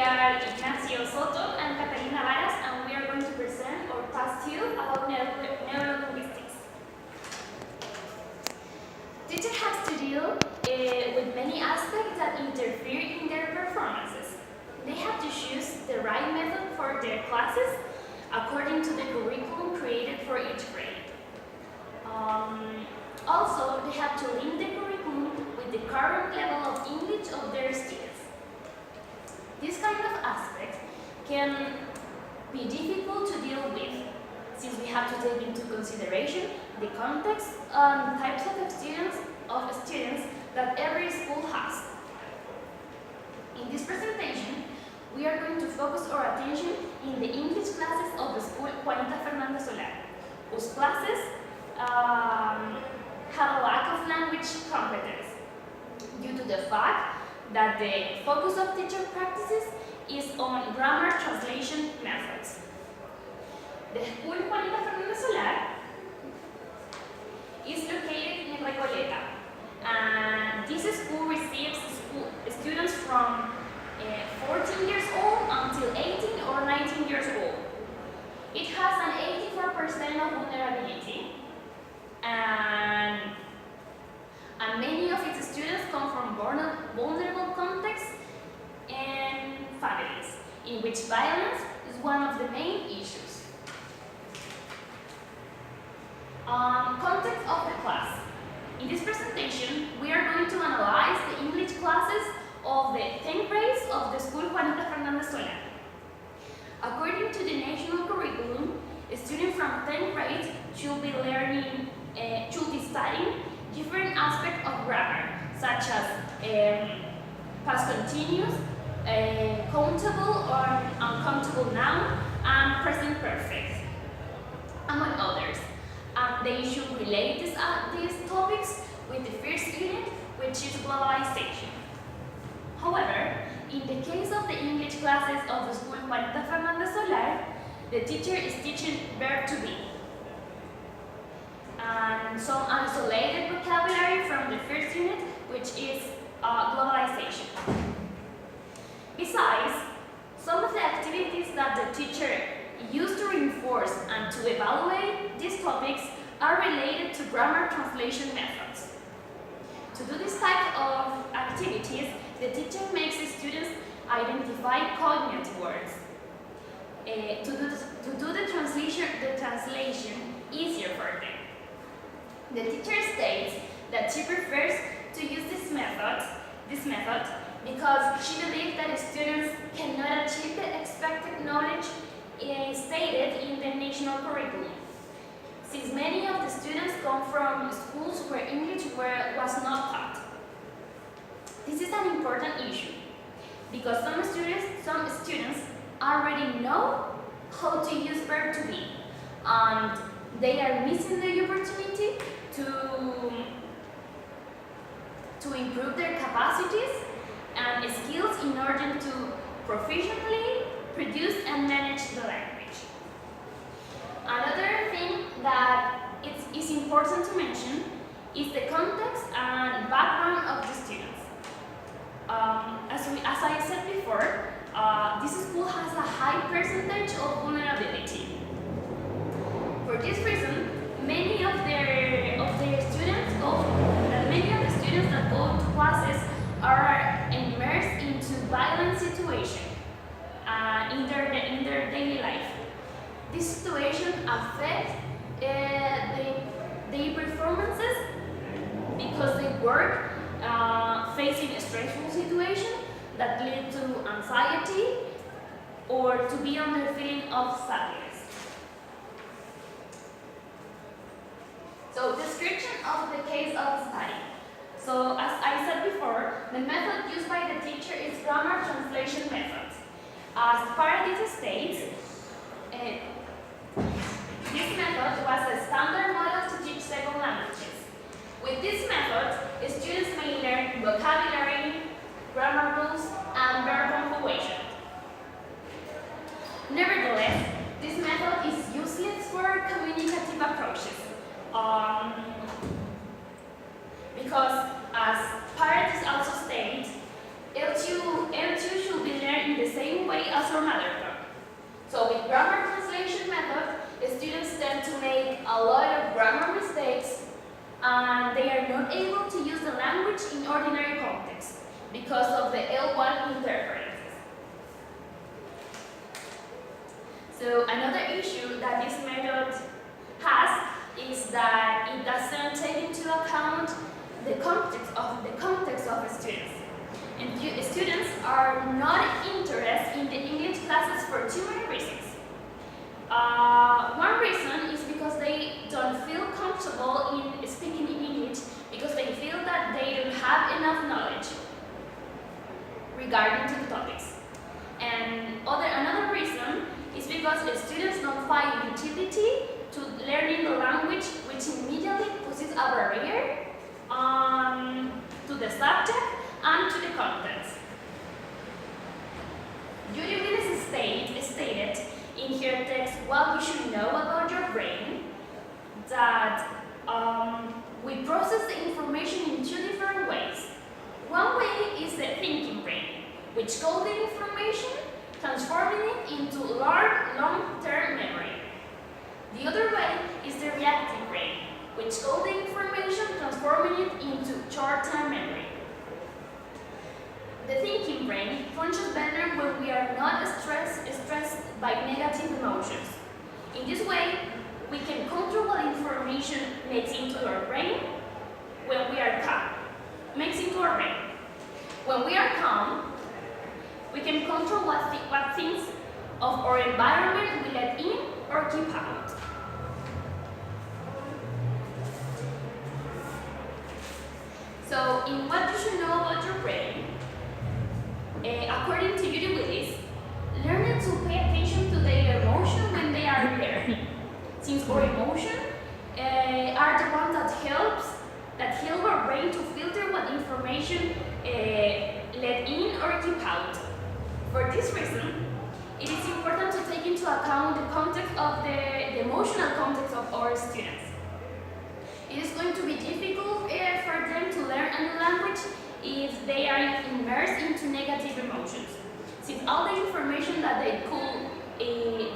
are Ignacio Soto and Catalina Varas, and we are going to present our task 2 about neurolinguistics. Teachers have to deal with many aspects that interfere in their performances. They have to choose the right method for their classes according to the curriculum created for each grade. Also, they have to link the curriculum with the current level of English of their students. This kind of aspect can be difficult to deal with, since we have to take into consideration the context and types of students that every school has. In this presentation, we are going to focus our attention in the English classes of the school Juanita Fernandez Solar, whose classes have a lack of language competence due to the fact that the focus of teacher practices is on grammar translation methods. The school Juanita Fernandez Solar is located in Recoleta, and this school receives students from 14 years old until 18 or 19 years old. It has an 84% of vulnerability, and many of its students come from vulnerable contexts and families, in which violence is one of the main issues. Context of the class. In this presentation, we are going to analyze the English classes of the 10th grades of the school Juanita Fernandez Solar. According to the national curriculum, a student from 10th grade should be studying different aspects of grammar, such as past continuous, countable or uncountable noun, and present perfect, among others. And they should relate these topics with the first unit, which is globalization. However, in the case of the English classes of the school Juanita Fernandez Solar, the teacher is teaching verb to be and some isolated vocabulary from the first unit, which is globalization. Besides, some of the activities that the teacher used to reinforce and to evaluate these topics are related to grammar translation methods. To do this type of activities, the teacher makes the students identify cognate words. To do the translation easier for them. The teacher states that she prefers to use this method because she believes that students cannot achieve the expected knowledge stated in the national curriculum, since many of the students come from schools where English was not taught. This is an important issue because some students already know how to use verb to be, and they are missing the opportunity to improve their capacities and skills in order to proficiently produce and manage the language. Another thing that is important to mention is the context and background of the students. As I said before, this school has a high percentage of vulnerability. For this reason, many of the students that go to classes are immersed into violent situations in their daily life. This situation affects their performances because they work facing a stressful situation that lead to anxiety or to be under feeling of sadness. So, description of the case of study. So, as I said before, the method used by the teacher is grammar translation method. As Paradise states, this method was a standard model to teach second languages. With this method, students may learn vocabulary, grammar rules, and verb conjugation. Nevertheless, this method is useless for communicative approaches. Because, as Paradise also states, L2 should be learned in the same grammar translation method, students tend to make a lot of grammar mistakes and they are not able to use the language in ordinary context because of the L1 interferences. So another issue that this method has is that it doesn't take into account the context of students. And students are not interested in the English classes for too many reasons. One reason is because they don't feel comfortable in speaking in English because they feel that they don't have enough knowledge regarding to the topics. And another reason is because the students don't find utility to learning the language, which immediately poses a barrier to the subject and to the contents. Judy Willis stated in her text, What You Should Know About Your Brain, that we process the information in two different ways. One way is the thinking brain, which codes the information, transforming it into long-term memory. The other way is the reactive brain, which codes the information, transforming it into short-term memory. The thinking brain functions better when we are not stressed by negative emotions. In this way, we can control what information makes into our brain when we are calm. When we are calm, we can control what things of our environment we let in or keep out. So, in What You Should Know About Your Brain, according to Judy Willis, learners to pay attention to their emotion when they are there. Since our emotions are the ones that help our brain to filter what information let in or keep out. For this reason, it is important to take into account the context of the emotional context of our students. It is going to be difficult for them to learn a new language if they are immersed into negative emotions, since all the information that they could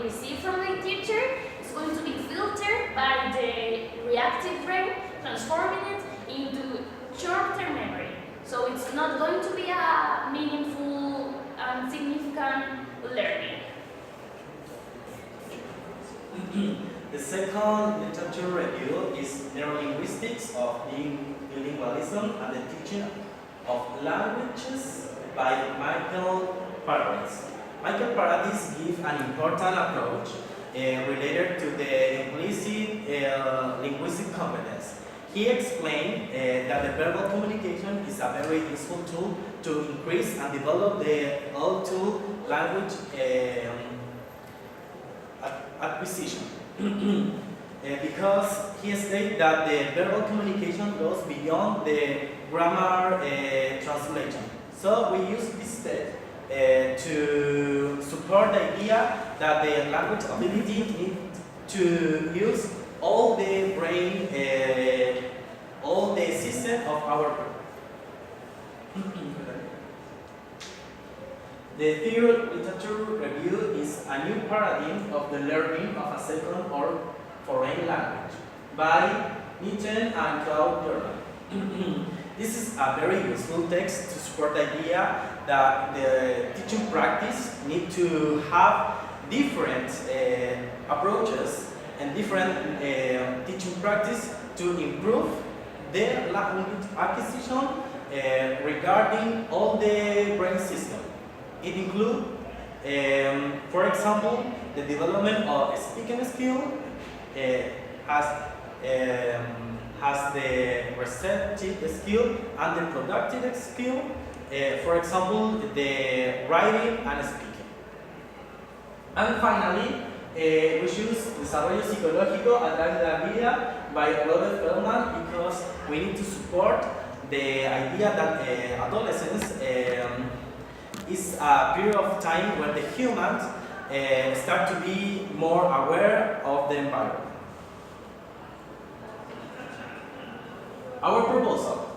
receive from the teacher is going to be filtered by the reactive brain, transforming it into short-term memory. So it's not going to be a meaningful and significant learning. The second literature review is Neurolinguistics of Bilingualism and the Teaching of Languages by Michael Paradis. Michael Paradis gives an important approach related to the implicit linguistic competence. He explained that the verbal communication is a very useful tool to increase and develop the L2 language acquisition. Because he stated that the verbal communication goes beyond the grammar translation. So we use this step to support the idea that the language ability needs to use all the brain, all the system of our brain. The third literature review is a new paradigm of the learning of a second or foreign language by Nietzsche and Claude Jordan. This is a very useful text to support the idea that the teaching practice need to have different approaches and different teaching practice to improve their language acquisition regarding all the brain system. It includes, for example, the development of speaking skill, has the receptive skill and the productive skill, for example, the writing and speaking. And finally, we choose Desarrollo Psicológico a través de la vida by Robert Feldman because we need to support the idea that adolescence is a period of time when the humans start to be more aware of the environment. Our proposal.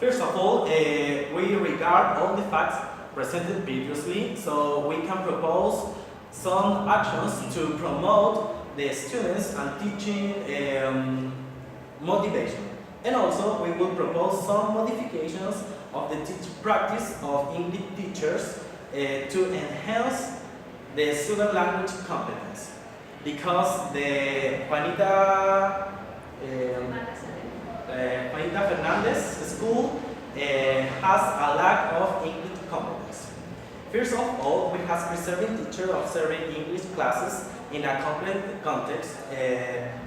First of all, we regard all the facts presented previously, so we can propose some actions to promote the students and teaching motivation. And also, we will propose some modifications of the practice of English teachers to enhance the student language competence. Because the Juanita Fernandez school has a lack of English competence. First of all, we have preserving teacher observing English classes in a complex context.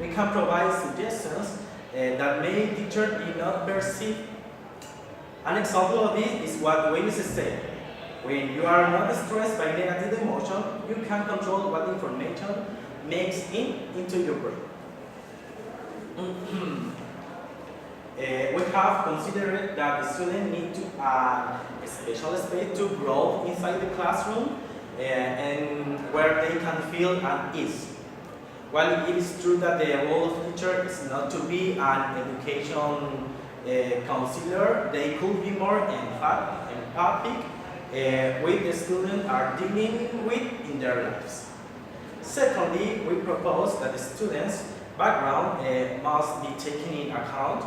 We can provide suggestions that many teachers did not perceive. An example of this is what Wayne said. When you are not stressed by negative emotion, you can control what information makes into your brain. We have considered that the students need to a special space to grow inside the classroom and where they can feel at ease. While it is true that the role of teacher is not to be an education counselor, they could be more empathic with the students are dealing with in their lives. Secondly, we propose that the students' background must be taken in account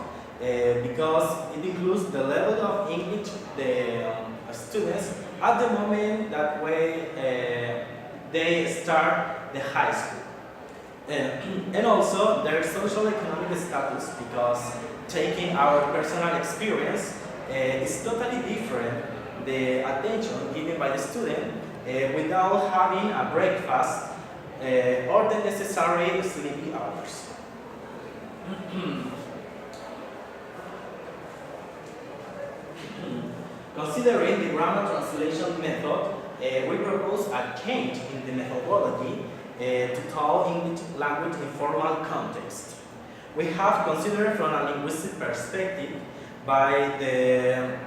because it includes the level of English the students at the moment that way they start the high school. And also their social economic status, because taking our personal experience is totally different the attention given by the student without having a breakfast or the necessary sleepy hours. Considering the grammar translation method, we propose a change in the methodology to taught English language in formal context. We have considered from a linguistic perspective by the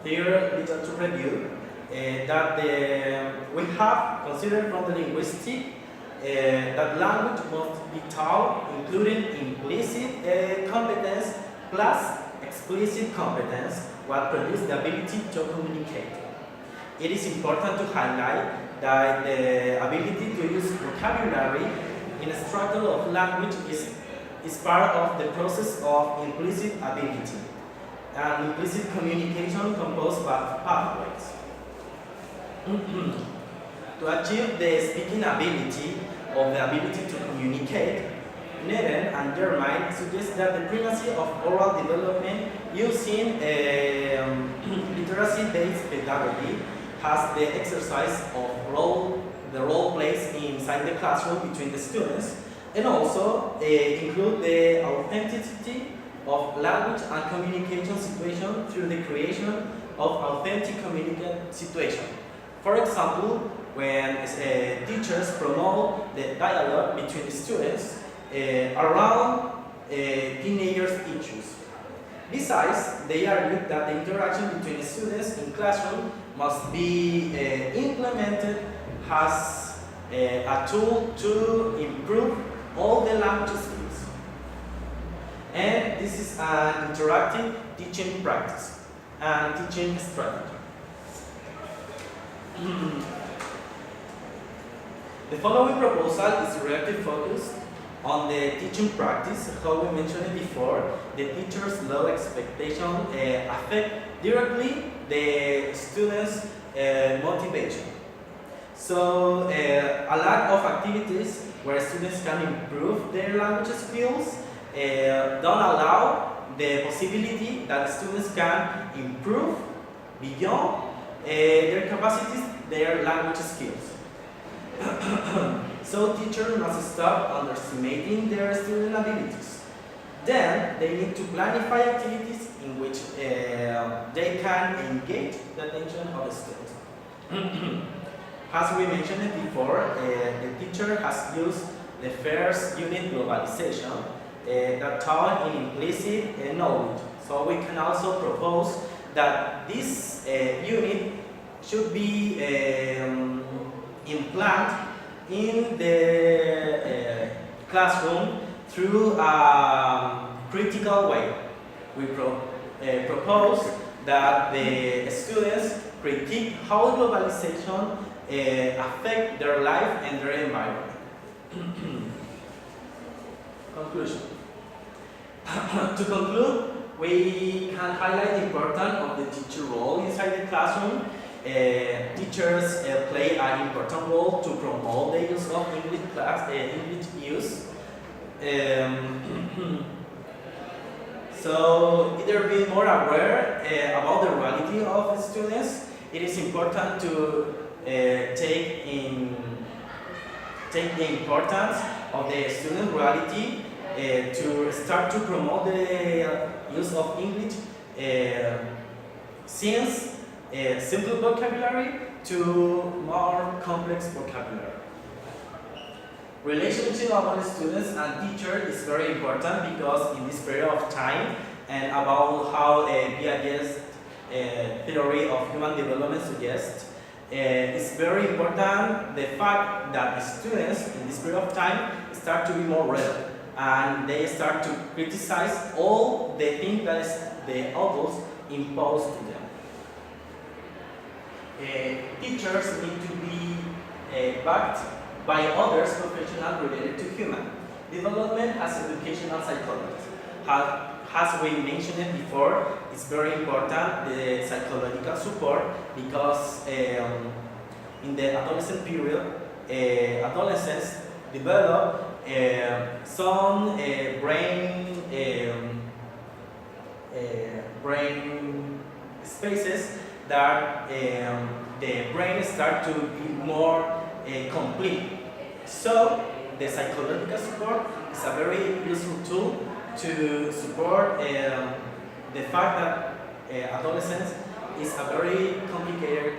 Theory Literature Review that we have considered from the linguistic that language must be taught including implicit competence plus explicit competence, what produces the ability to communicate. It is important to highlight that the ability to use vocabulary in a struggle of language is part of the process of implicit ability and implicit communication composed by pathways. To achieve the speaking ability or the ability to communicate, Neren and Germain suggest that the primacy of oral development using literacy-based pedagogy has the exercise of the role plays inside the classroom between the students, and also include the authenticity of language and communication situation through the creation of authentic communication situation. For example, when teachers promote the dialogue between the students around teenagers' issues. Besides, they argue that the interaction between the students in classroom must be implemented as a tool to improve all the language skills. And this is an interactive teaching practice and teaching strategy. The following proposal is relatively focused on the teaching practice. How we mentioned before, the teacher's low expectation affect directly the students' motivation. So a lack of activities where students can improve their language skills don't allow the possibility that students can improve beyond their capacities, their language skills. So teachers must stop underestimating their student abilities. Then they need to planify activities in which they can engage the attention of the students. As we mentioned before, the teacher has used the first unit globalization that taught in implicit knowledge. So we can also propose that this unit should be implanted in the classroom through a critical way. We propose that the students critique how globalization affect their life and their environment. Conclusion. To conclude, we can highlight the importance of the teacher role inside the classroom. Teachers play an important role to promote the use of English use. So, either be more aware about the reality of students. It is important to take the importance of the student reality to start to promote the use of English since simple vocabulary to more complex vocabulary. Relationship among students and teachers is very important because in this period of time and about how Piaget's theory of human development suggests, it's very important the fact that the students in this period of time start to be more relevant and they start to criticize all the things that the adults impose to them. Teachers need to be backed by others professionals related to human development as educational psychologists. As we mentioned it before, it's very important the psychological support because in the adolescent period, adolescents develop some brain spaces that the brain start to be more complete. So the psychological support is a very useful tool to support the fact that adolescence is a very complicated